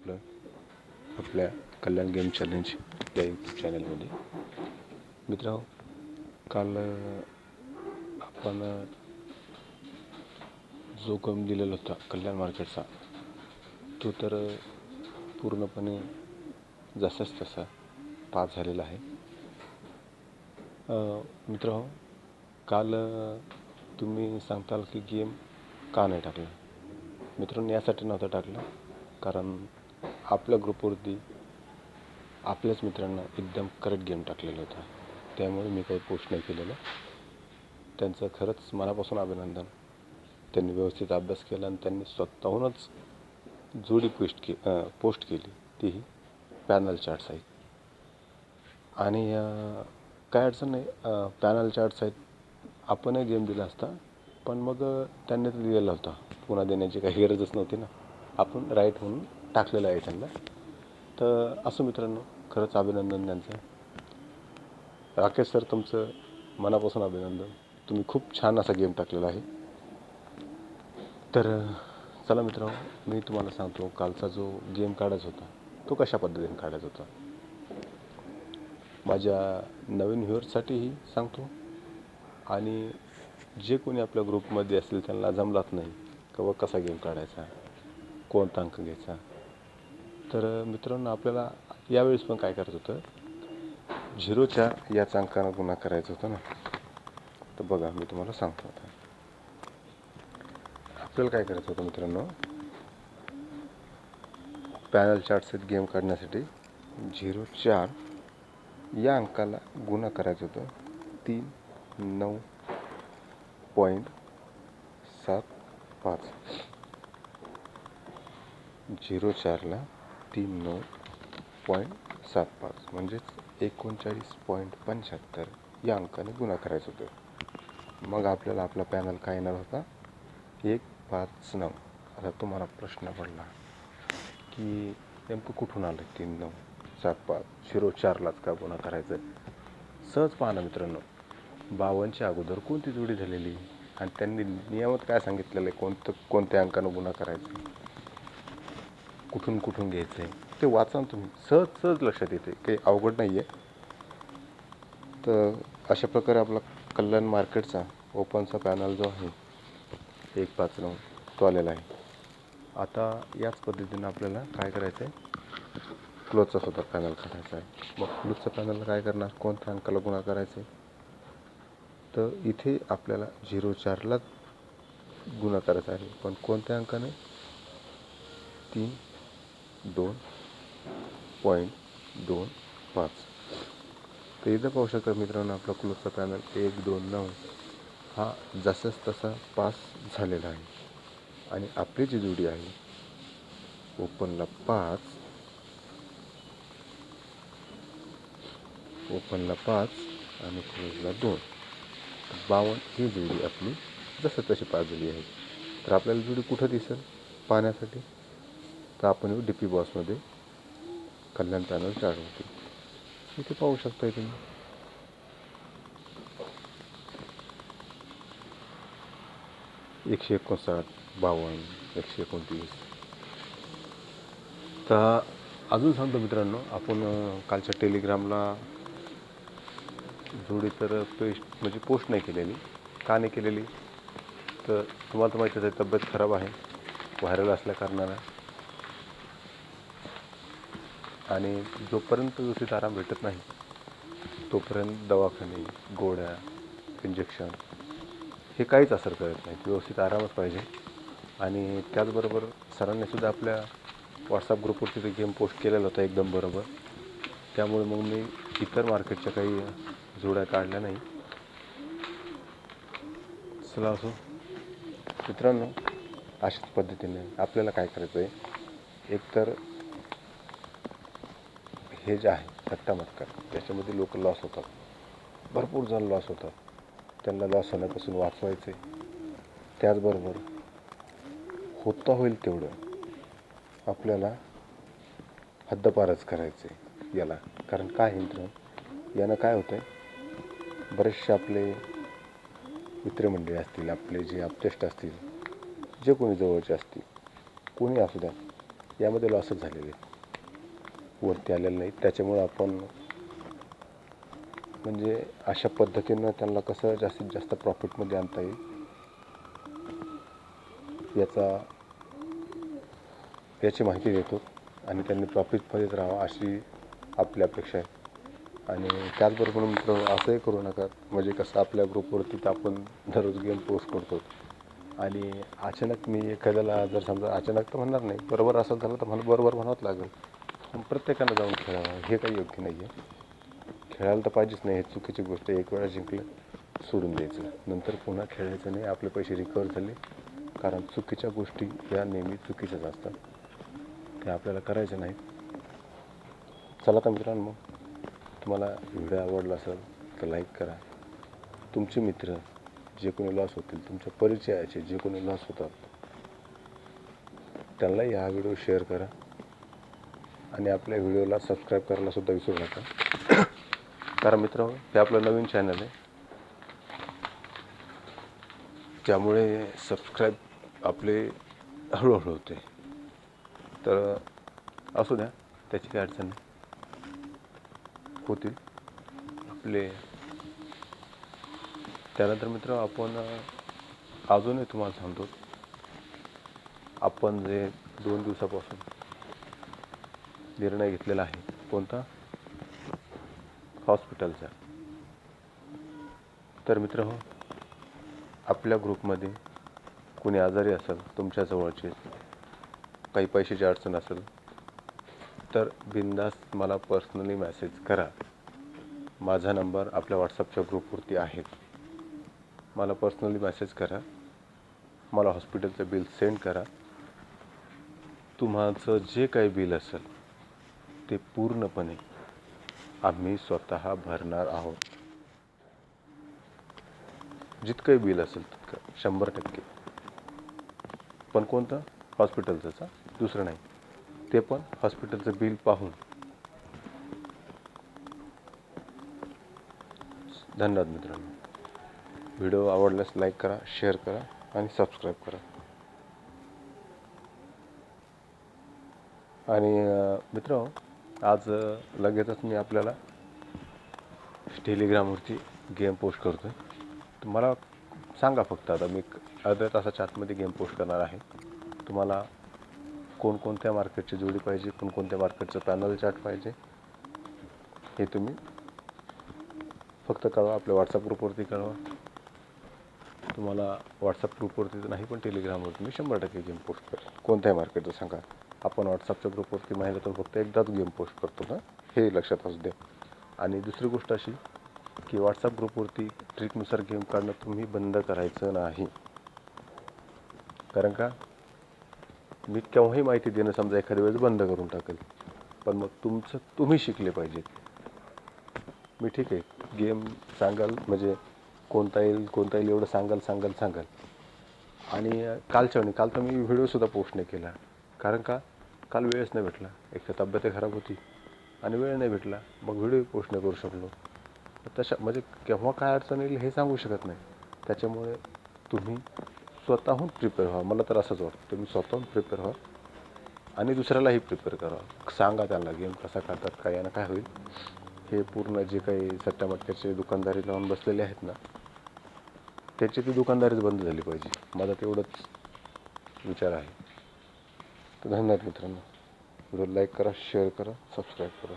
आपलं आपल्या कल्याण game challenge या यूट्यूब चॅनलमध्ये. मित्रांनो, काल आपण जो गेम दिलेला होता कल्याण मार्केटचा, तो तर पूर्णपणे जसाच तसा पास झालेला आहे. मित्रांनो, काल तुम्ही सांगताल की गेम का नाही टाकला. मित्रांनो, यासाठी नव्हता टाकला कारण आपल्या ग्रुपवरती आपल्याच मित्रांना एकदम करेक्ट गेम टाकलेला होता, त्यामुळे मी काही पोस्ट नाही केलेलं. त्यांचं खरंच मनापासून अभिनंदन. त्यांनी व्यवस्थित अभ्यास केला आणि त्यांनी स्वतःहूनच जोडी पोस्ट केली, तीही पॅनल चार्ट्स आहेत. आणि काय अडचण नाही, पॅनल चार्ट्स आहेत. आपणही गेम दिला असता, पण मग त्यांनी तर दिलेला होता, पुन्हा देण्याची काही गरजच नव्हती ना. आपण राईट म्हणून टाकलेलं आहे त्यांना. तर असं मित्रांनो, खरंच अभिनंदन त्यांचं. राकेश सर, तुमचं मनापासून अभिनंदन. तुम्ही खूप छान असा गेम टाकलेला आहे. तर चला मित्रांनो, मी तुम्हाला सांगतो कालचा जो गेम काढायचा होता तो कशा पद्धतीने काढायचा होता. माझ्या नवीन व्ह्युअर्ससाठीही सांगतो आणि जे कोणी आपल्या ग्रुपमध्ये असतील त्यांना जमलाच नाही किंवा कसा गेम काढायचा, कोणता अंक घ्यायचा. तर मित्रांनो, आपल्याला यावेळेस पण काय करायचं होतं, 0च्या याच अंकानं गुन्हा करायचा होता ना. तर बघा, मी तुम्हाला सांगतो आता आपल्याला काय करायचं होतं मित्रांनो. पॅनल चार्टसेट गेम काढण्यासाठी 0.4 या अंकाला गुन्हा करायचं होतं 39.75. 0.4ला 39.75 म्हणजेच 39.75 या अंकाने गुन्हा करायचं होतं. मग आपल्याला आपला पॅनल काय येणार होता, 159. आता तुम्हाला प्रश्न पडला की नेमकं कुठून आलं 3975, 0.4लाच का गुन्हा करायचं. सहज पाहा ना मित्रांनो, 52च्या अगोदर कोणती जोडी झालेली आणि त्यांनी नियमात काय सांगितलेलं आहे, कोणत्या अंकानं गुन्हा करायचं, कुठून कुठून घ्यायचं आहे, ते वाचा तुम्ही. सहज लक्षात येते, काही अवघड नाही आहे. तर अशा प्रकारे आपला कल्याण मार्केटचा ओपनचा पॅनल जो आहे 159 तो आलेला आहे. आता याच पद्धतीनं आपल्याला काय करायचं आहे, क्लोजचा सुद्धा पॅनल काढायचा आहे. मग क्लोजचा पॅनलला काय करणार, कोणत्या अंकाला गुन्हा करायचा आहे. तर इथे आपल्याला 0.4लाच गुन्हा करायचा आहे, पण कोणत्या अंकाने, 32.25. तर इथं पाहू शकता मित्रांनो, आपला क्लोजचा पॅनल 129 हा जसाच तसा पास झालेला आहे. आणि आपली जी जोडी आहे ओपनला 5 आणि क्लोजला 2, 52 ही जोडी आपली जसं तशी पास झाली आहे. तर आपल्याला जोडी कुठं दिसेल पाहण्यासाठी, तर आपण DP बॉक्समध्ये कल्याण पॅनल चार्ट होते, इथे पाहू शकता तुम्ही. 159, 52, 129. तर अजून सांगतो मित्रांनो, आपण कालच्या टेलिग्रामला जोडी तर पोस्ट नाही केलेली. का नाही केलेली, तर तुम्हाला तर माहितीच आहे, तब्येत खराब आहे व्हायरल असल्या कारणानं. आणि जोपर्यंत व्यवस्थित आराम भेटत नाही तोपर्यंत दवाखाने, गोळ्या, इंजेक्शन हे काहीच असर करत नाही. व्यवस्थित आरामच पाहिजे. आणि त्याचबरोबर सरांनी सुद्धा आपल्या व्हॉट्सअप ग्रुपवरती ते गेम पोस्ट केलेला होता एकदम बरोबर. त्यामुळे मग मी इतर मार्केटच्या काही जोड्या काढल्या नाही. चला असो मित्रांनो, अशाच पद्धतीने आपल्याला काय करायचं आहे, एकतर हे जे आहे सट्टा मटका, त्याच्यामध्ये लोक लॉस होतात, भरपूर जण लॉस होतात. त्यांना लॉस होण्यापासून वाचवायचे. त्याचबरोबर होता होईल तेवढं आपल्याला हद्दपारच करायचे याला. कारण काय मित्र, यानं काय होतं आहे, बरेचसे आपले मित्रमंडळी असतील, आपले जे अपटेस्ट असतील, जे कोणी जवळचे असतील, कोणी असू द्या, यामध्ये लॉसच झालेले वरती आलेले नाही. त्याच्यामुळं आपण म्हणजे अशा पद्धतीनं त्यांना कसं जास्तीत जास्त प्रॉफिटमध्ये आणता येईल याची माहिती देतो आणि त्यांनी प्रॉफिटमध्येच राहावं अशी आपली अपेक्षा आहे. आणि त्याचबरोबर मित्र असंही करू नका म्हणजे कसं आपल्या ग्रुपवरती तर आपण दररोज गेम पोस्ट करतो आणि अचानक मी एखाद्याला जर समजा अचानक तर म्हणणार नाही, बरोबर असं झालं तर मला बरोबर म्हणावंच लागेल. पण प्रत्येकानं जाऊन खेळावं हे काही योग्य नाही आहे. खेळायला तर पाहिजेच नाही, हे चुकीची गोष्ट आहे. एक वेळा जिंकलं सोडून द्यायचं, नंतर पुन्हा खेळायचं नाही. आपले पैसे रिकवर झाले, कारण चुकीच्या गोष्टी या नेहमी चुकीच्याच असतात, त्या आपल्याला करायच्या नाहीत. चला तर मित्रांनो, तुम्हाला व्हिडिओ आवडला असेल तर लाईक करा. तुमचे मित्र जे कोणी लॉस होतील, तुमच्या परिचयाचे जे कोणी लॉस होतात, त्यांनाही हा व्हिडिओ शेअर करा आणि आपल्या व्हिडिओला सबस्क्राईब करायला सुद्धा विसरू नका. कारण मित्रांनो, हे आपलं नवीन चॅनल आहे, त्यामुळे सबस्क्राईब आपले हळूहळू होते. तर असू द्या, त्याची काही अडचण नाही, होतील आपले. त्यानंतर मित्र आपण अजूनही तुम्हाला सांगतो, आपण जे 2 दिवसापासून निर्णय घेतलेला आहे, कोणता? हॉस्पिटलचा. तर मित्र हो, आपल्या ग्रुपमध्ये कोणी आजारी असेल, तुमच्या जवळचे काही पैशाची अडचण असेल तर बिनधास्त मला पर्सनली मेसेज करा. माझा नंबर आपल्या व्हॉट्सअपच्या ग्रुपवरती आहे. मला पर्सनली मेसेज करा, मला हॉस्पिटलचं बिल सेंड करा. तुमचं जे काही बिल असेल ते पूर्णपणे आम्ही स्वतः भरणार आहोत. जितकंही बिल असेल तितकं 100%. पण कोणतं? हॉस्पिटलचं, दुसरं नाही. ते पण हॉस्पिटलचं बिल पाहून. धन्यवाद मित्रांनो. व्हिडिओ आवडल्यास लाईक करा, शेअर करा आणि सबस्क्राईब करा. आणि मित्र, आज लगेचच मी आपल्याला टेलिग्रामवरती गेम पोस्ट करतो आहे. तुम्हाला सांगा फक्त, आता मी अर्ध्या तासाच्या आतमध्ये गेम पोस्ट करणार आहे. तुम्हाला कोणकोणत्या मार्केटची जोडी पाहिजे, कोणकोणत्या मार्केटचं पॅनल चार्ट पाहिजे, हे तुम्ही फक्त कळवा. आपल्या व्हॉट्सअप ग्रुपवरती कळवा. तुम्हाला व्हॉट्सअप ग्रुपवरती नाही, पण टेलिग्रामवरती मी 100% गेम पोस्ट करेन. कोणत्याही मार्केटचं सांगा. आपण व्हॉट्सअपच्या ग्रुपवरती महिन्यातून फक्त एकदाच गेम पोस्ट करतो ना, हे लक्षात असू दे. आणि दुसरी गोष्ट अशी की व्हॉट्सअप ग्रुपवरती ट्रिकनुसार गेम काढणं तुम्ही बंद करायचं नाही. कारण का, मी केव्हाही माहिती देणं समजा एखाद्या वेळेस बंद करून टाकेल, पण मग तुम्ही शिकले पाहिजेत. मी ठीक आहे, गेम सांगाल म्हणजे कोणता येईल एवढं सांगाल. आणि काल तर मी व्हिडिओसुद्धा पोस्ट नाही केला. कारण का, काल वेळच नाही भेटला. एक तर तब्येत खराब होती आणि वेळ नाही भेटला, मग व्हिडिओ पोस्ट नाही करू शकलो. तशा म्हणजे केव्हा काय अडचण येईल हे सांगू शकत नाही. त्याच्यामुळे तुम्ही स्वतःहून प्रिपेअर व्हा. मला तर असंच वाटतं, तुम्ही स्वतःहून प्रिपेअर व्हा आणि दुसऱ्यालाही प्रिपेअर करा. सांगा त्यांना गेम कसा करतात, काय यानं काय होईल. हे पूर्ण जे काही सट्ट्यामट्ट्याचे दुकानदारी लावून बसलेले आहेत ना, त्याची ती दुकानदारीच बंद झाली पाहिजे. माझा तेवढंच विचार आहे. तर धन्यवाद मित्रांनो. व्हिडिओ लाईक करा, शेअर करा, सबस्क्राईब करा.